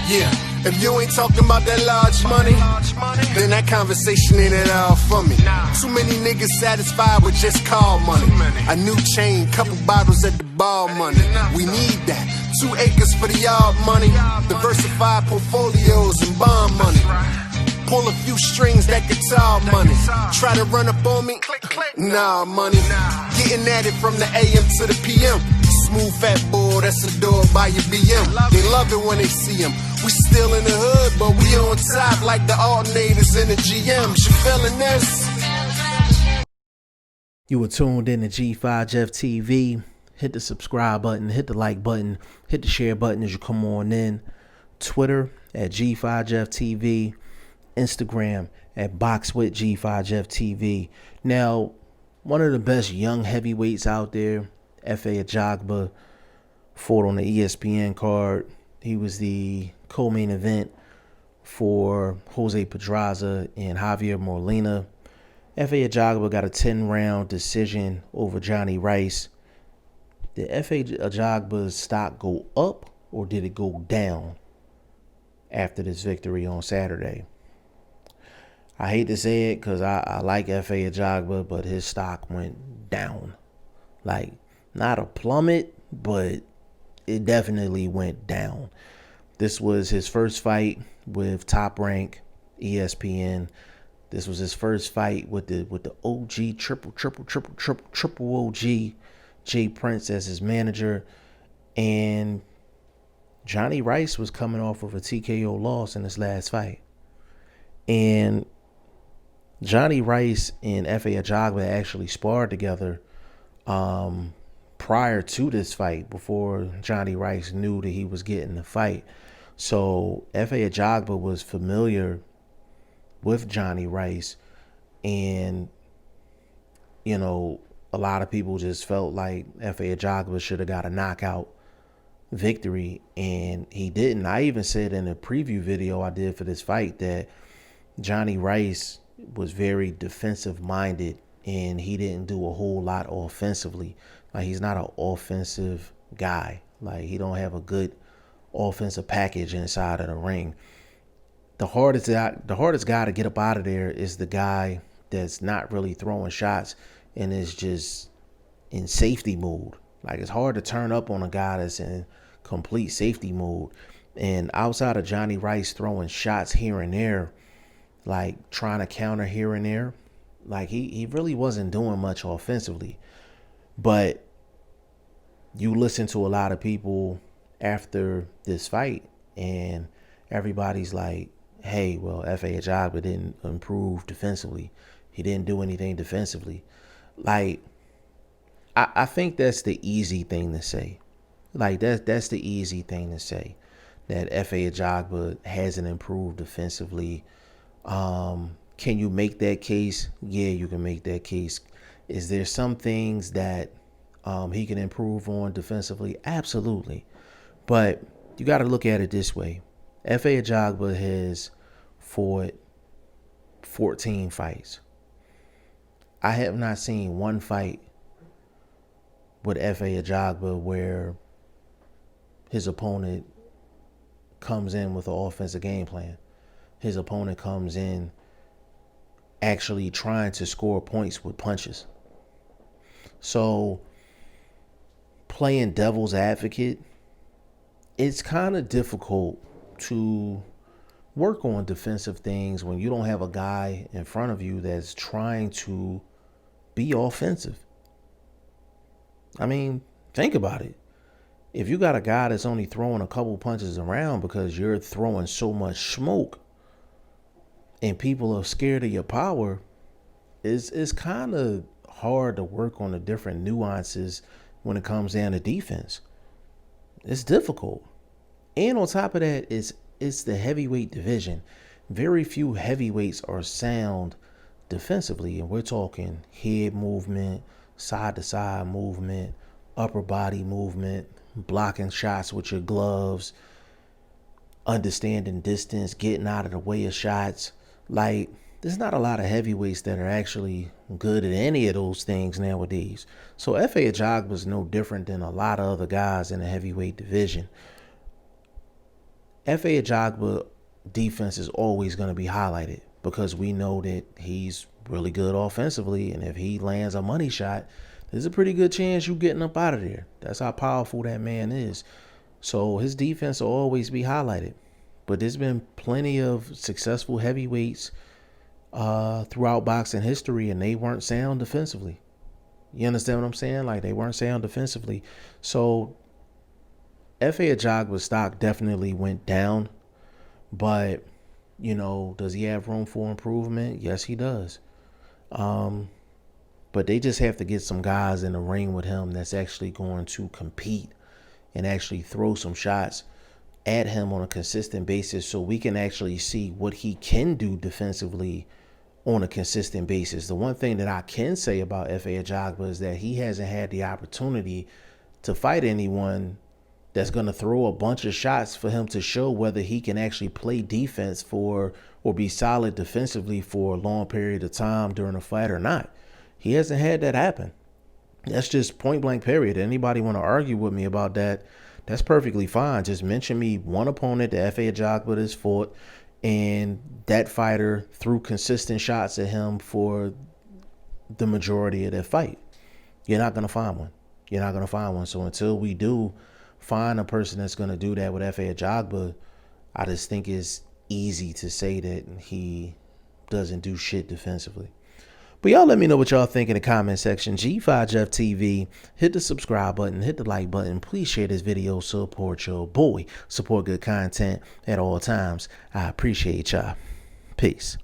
Yeah, if you ain't talking about that large money, then that conversation ain't at all for me. Too many niggas satisfied with just call money. A new chain, couple bottles at the bar money. We need that. 2 acres for the yard money. Diversified portfolios and bond money. Pull a few strings, that guitar money. Try to run up on me? Nah, money. Getting at it from the AM to the PM. Smooth fat boy, that's a dog by your BM. They love it when they see him. We still in the hood, but we on top like the alternators in the GMs. You feeling this? You were tuned in to G5Jefftv. Hit the subscribe button, hit the like button, hit the share button as you come on in. Twitter at G5Jefftv. Instagram at BoxingFirst Now, one of the best young heavyweights out there, Efe Ajagba, fought on the ESPN card. He was the co-main event for Jose Pedraza and Javier Molina. Efe Ajagba got a 10-round decision over Jonnie Rice. Did Efe Ajagba's stock go up or did it go down after this victory on Saturday? I hate to say it because I like Efe Ajagba, but his stock went down. Like, not a plummet, but it definitely went down. This was his first fight with Top Rank ESPN. This was his first fight with the OG triple OG Jay Prince as his manager. And Jonnie Rice was coming off of a TKO loss in his last fight. And Jonnie Rice and Efe Ajagba actually sparred together prior to this fight, before Jonnie Rice knew that he was getting the fight. So Efe Ajagba was familiar with Jonnie Rice, and you know, a lot of people just felt like Efe Ajagba should have got a knockout victory, and he didn't. I even said in a preview video I did for this fight that Jonnie Rice was very defensive minded and he didn't do a whole lot offensively. Like, he's not an offensive guy. Like, he don't have a good offensive package inside of the ring. The hardest guy to get up out of there is the guy that's not really throwing shots and is just in safety mode. Like, it's hard to turn up on a guy that's in complete safety mode. And outside of Jonnie Rice throwing shots here and there, like trying to counter here and there, like he really wasn't doing much offensively. But you listen to a lot of people after this fight and everybody's like, hey, well, Efe Ajagba didn't improve defensively. He didn't do anything defensively. Like, I think that's the easy thing to say. Like, that's the easy thing to say, that Efe Ajagba hasn't improved defensively. Can you make that case? Yeah, you can make that case. Is there some things that he can improve on defensively? Absolutely. But you got to look at it this way. Efe Ajagba has fought 14 fights. I have not seen one fight with Efe Ajagba where his opponent comes in with an offensive game plan. His opponent comes in actually trying to score points with punches. So, playing devil's advocate, it's kind of difficult to work on defensive things when you don't have a guy in front of you that's trying to be offensive. I mean, think about it. If you got a guy that's only throwing a couple punches around because you're throwing so much smoke and people are scared of your power, it's kind of hard to work on the different nuances when it comes down to defense. It's difficult. And on top of that, it's the heavyweight division. Very few heavyweights are sound defensively, and we're talking head movement, side to side movement, upper body movement, blocking shots with your gloves, understanding distance, getting out of the way of shots. Like, there's not a lot of heavyweights that are actually good at any of those things nowadays. So Efe Ajagba is no different than a lot of other guys in the heavyweight division. Efe Ajagba defense is always going to be highlighted because we know that he's really good offensively, and if he lands a money shot, there's a pretty good chance you getting up out of there. That's how powerful that man is. So his defense will always be highlighted. But there's been plenty of successful heavyweights throughout boxing history, and they weren't sound defensively. You understand what I'm saying? Like, they weren't sound defensively. So Efe Ajagba's stock definitely went down. But, you know, does he have room for improvement? Yes, he does. But they just have to get some guys in the ring with him that's actually going to compete and actually throw some shots at him on a consistent basis so we can actually see what he can do defensively on a consistent basis. The one thing that I can say about Efe Ajagba is that he hasn't had the opportunity to fight anyone that's going to throw a bunch of shots for him to show whether he can actually play defense for or be solid defensively for a long period of time during a fight or not. He hasn't had that happen. That's just point blank period. Anybody want to argue with me about that, that's perfectly fine. Just mention me one opponent that Efe Ajagba has fought and that fighter threw consistent shots at him for the majority of that fight. You're not going to find one. You're not going to find one. So until we do find a person that's going to do that with Efe Ajagba, I just think it's easy to say that he doesn't do shit defensively. But y'all let me know what y'all think in the comment section. G5Jefftv, hit the subscribe button, hit the like button. Please share this video. Support your boy. Support good content at all times. I appreciate y'all. Peace.